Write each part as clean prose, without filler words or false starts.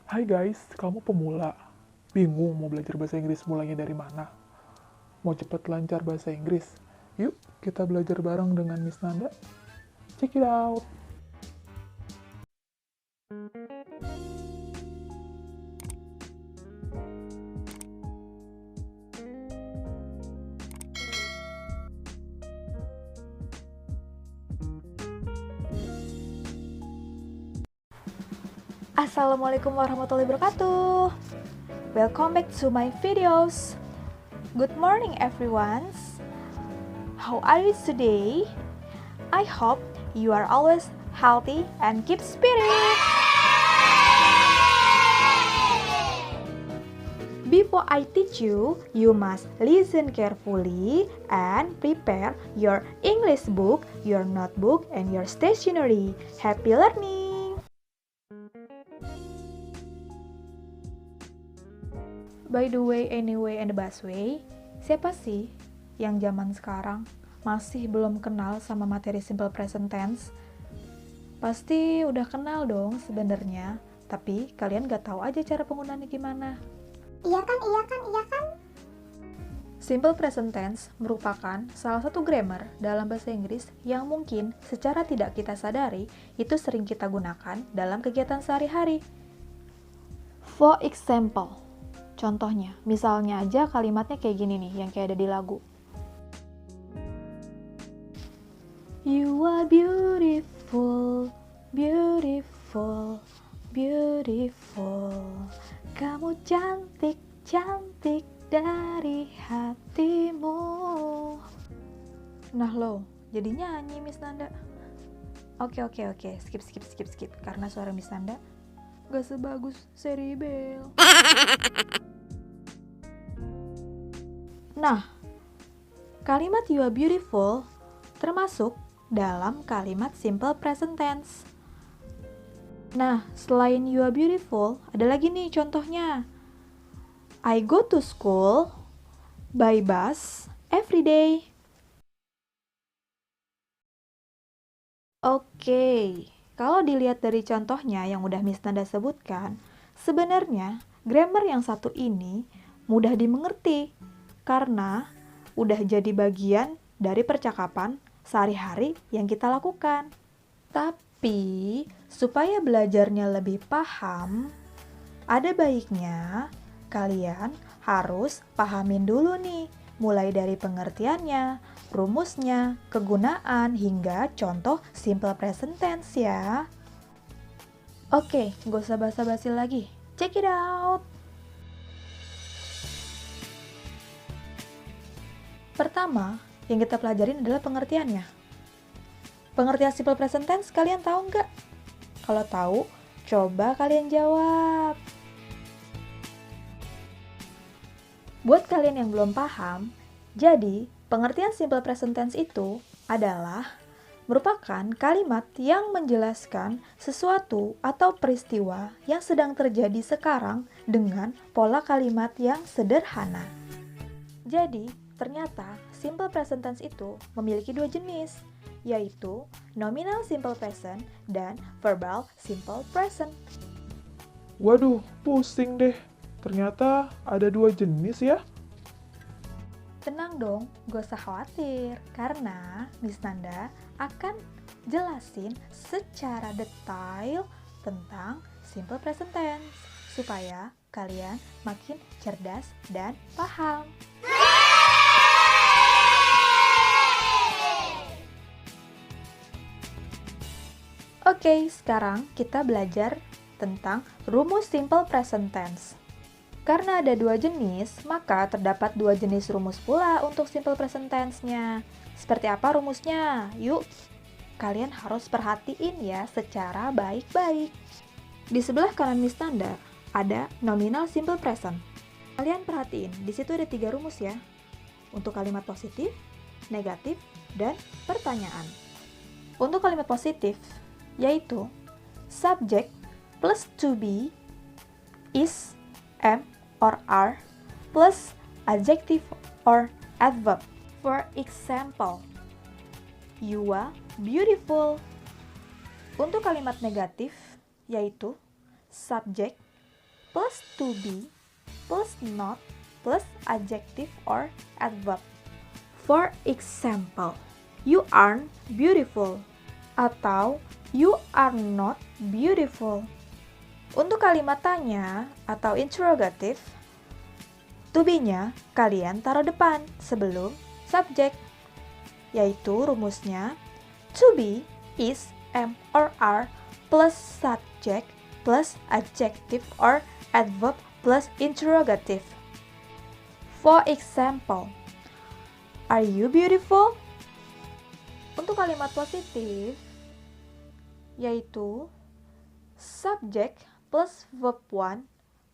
Hai guys, kamu pemula. Bingung mau belajar bahasa Inggris mulainya dari mana? Mau cepat lancar bahasa Inggris? Yuk, kita belajar bareng dengan Miss Nanda. Check it out! Assalamualaikum warahmatullahi wabarakatuh. Welcome back to my videos. Good morning everyone. How are you today? I hope you are always healthy and keep spirit. Before I teach you, you must listen carefully and prepare your English book, your notebook, and your stationery. Happy learning! By the way, anyway, and the busway, siapa sih yang zaman sekarang masih belum kenal sama materi simple present tense? Pasti udah kenal dong sebenarnya, tapi kalian gak tahu aja cara penggunaannya gimana. Iya kan? Simple present tense merupakan salah satu grammar dalam bahasa Inggris yang mungkin secara tidak kita sadari itu sering kita gunakan dalam kegiatan sehari-hari. For example, contohnya, misalnya aja kalimatnya kayak gini nih, yang kayak ada di lagu. You are beautiful, beautiful, beautiful. Kamu cantik, cantik dari hatimu. Nah lo, jadi nyanyi Miss Nanda. Oke, skip. Karena suara Miss Nanda gak sebagus Seri Bell. Nah, kalimat you are beautiful termasuk dalam kalimat simple present tense. Nah, selain you are beautiful, ada lagi nih contohnya. I go to school by bus every day. Oke, kalau dilihat dari contohnya yang udah Miss Nanda sebutkan, sebenarnya grammar yang satu ini mudah dimengerti karena udah jadi bagian dari percakapan sehari-hari yang kita lakukan. Tapi, supaya belajarnya lebih paham, ada baiknya kalian harus pahamin dulu nih, mulai dari pengertiannya, rumusnya, kegunaan, hingga contoh simple present tense ya. Oke, gak usah basa-basi lagi. Check it out! Pertama, yang kita pelajarin adalah pengertiannya. Pengertian simple present tense kalian tahu nggak? Kalau tahu, coba kalian jawab. Buat kalian yang belum paham, jadi pengertian simple present tense itu adalah merupakan kalimat yang menjelaskan sesuatu atau peristiwa yang sedang terjadi sekarang dengan pola kalimat yang sederhana. Jadi, ternyata simple present tense itu memiliki dua jenis, yaitu nominal simple present dan verbal simple present. Waduh, pusing deh. Ternyata ada dua jenis ya. Tenang dong, gak usah khawatir, karena Miss Nanda akan jelasin secara detail tentang simple present tense, supaya kalian makin cerdas dan paham. Oke, sekarang kita belajar tentang rumus simple present tense. Karena ada dua jenis, maka terdapat dua jenis rumus pula untuk simple present tense-nya. Seperti apa rumusnya? Yuk, kalian harus perhatiin ya secara baik-baik. Di sebelah kanan Miss Nanda ada nominal simple present. Kalian perhatiin, di situ ada 3 rumus ya. Untuk kalimat positif, negatif, dan pertanyaan. Untuk kalimat positif, yaitu subject plus to be, is, am, or are, plus adjective or adverb. For example, you are beautiful. Untuk kalimat negatif, yaitu subject plus to be plus not plus adjective or adverb. For example, you aren't beautiful atau you are not beautiful. Untuk kalimat tanya atau interrogative, to be-nya kalian taruh depan sebelum subjek, yaitu rumusnya to be is am or are plus subject plus adjective or adverb plus interrogative. For example, are you beautiful? Untuk kalimat positif, yaitu subject plus verb 1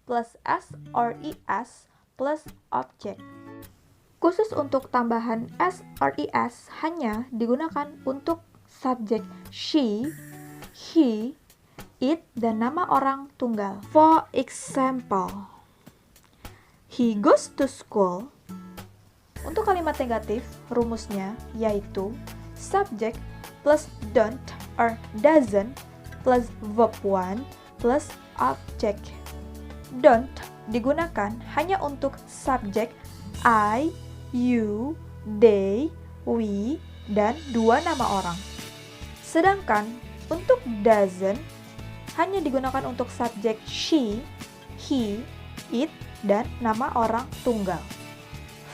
plus s or es plus object. Khusus untuk tambahan s or es hanya digunakan untuk subjek she, he, it, dan nama orang tunggal. For example, he goes to school. Untuk kalimat negatif, rumusnya yaitu subject plus don't or doesn't plus verb 1 plus object. Don't digunakan hanya untuk subjek I, you, they, we, dan dua nama orang. Sedangkan untuk doesn't hanya digunakan untuk subjek she, he, it, dan nama orang tunggal.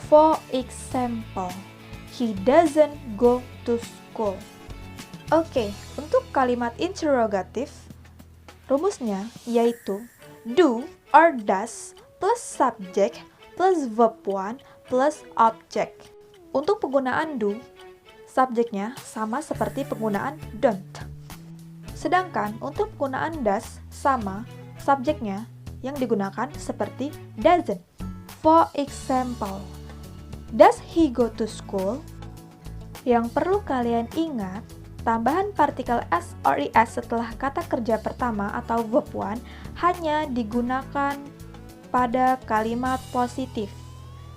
For example, he doesn't go to school. Oke, untuk kalimat interrogative, rumusnya yaitu do or does plus subject plus verb 1 plus object. Untuk penggunaan do, subjeknya sama seperti penggunaan don't. Sedangkan untuk penggunaan does sama, subjeknya yang digunakan seperti doesn't. For example, does he go to school? Yang perlu kalian ingat, tambahan partikel s or es setelah kata kerja pertama atau verb 1 hanya digunakan pada kalimat positif.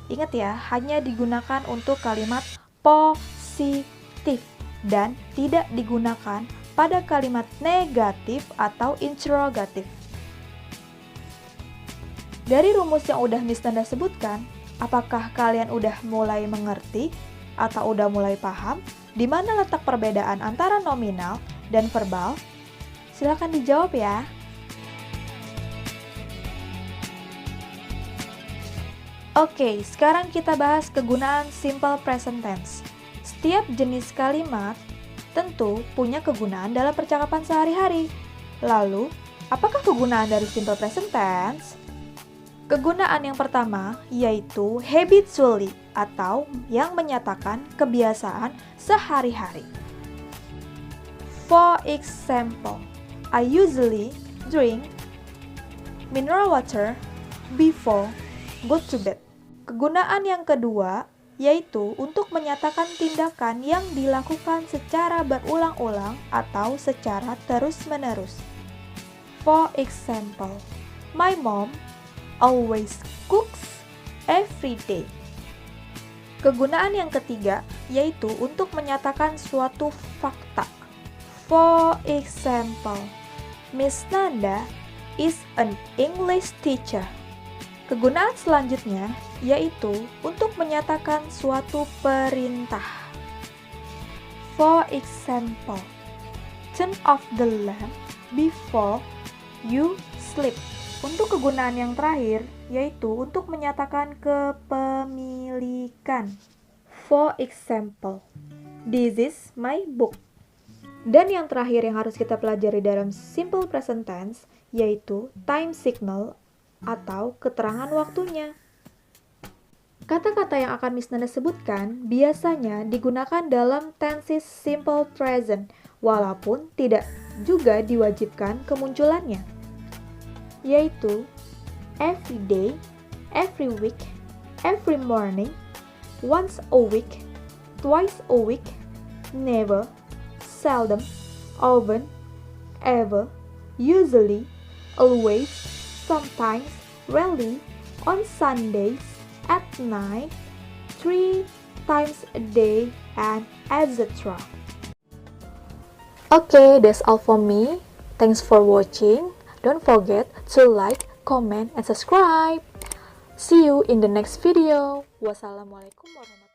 Ingat ya, hanya digunakan untuk kalimat positif dan tidak digunakan pada kalimat negatif atau interrogatif. Dari rumus yang udah Miss Nanda sebutkan, apakah kalian udah mulai mengerti atau udah mulai paham di mana letak perbedaan antara nominal dan verbal? Silakan dijawab ya. Oke, sekarang kita bahas kegunaan simple present tense. Setiap jenis kalimat tentu punya kegunaan dalam percakapan sehari-hari. Lalu, apakah kegunaan dari simple present tense? Kegunaan yang pertama yaitu habitually atau yang menyatakan kebiasaan sehari-hari. For example, I usually drink mineral water before go to bed. Kegunaan yang kedua yaitu untuk menyatakan tindakan yang dilakukan secara berulang-ulang atau secara terus-menerus. For example, my mom always cooks every day. Kegunaan yang ketiga yaitu untuk menyatakan suatu fakta. For example, Miss Nanda is an English teacher. Kegunaan selanjutnya yaitu untuk menyatakan suatu perintah. For example, turn off the lamp before you sleep. Untuk kegunaan yang terakhir, yaitu untuk menyatakan kepemilikan. For example, this is my book. Dan yang terakhir yang harus kita pelajari dalam simple present tense, yaitu time signal atau keterangan waktunya. Kata-kata yang akan Miss Nanda sebutkan biasanya digunakan dalam tenses simple present, walaupun tidak juga diwajibkan kemunculannya, yaitu every day, every week, every morning, once a week, twice a week, never, seldom, often, ever, usually, always, sometimes, rarely, on Sundays, at night, 3 times a day, and etc. Okay, that's all for me. Thanks for watching. Don't forget to like, comment, and subscribe. See you in the next video. Wassalamualaikum warahmatullahi wabarakatuh.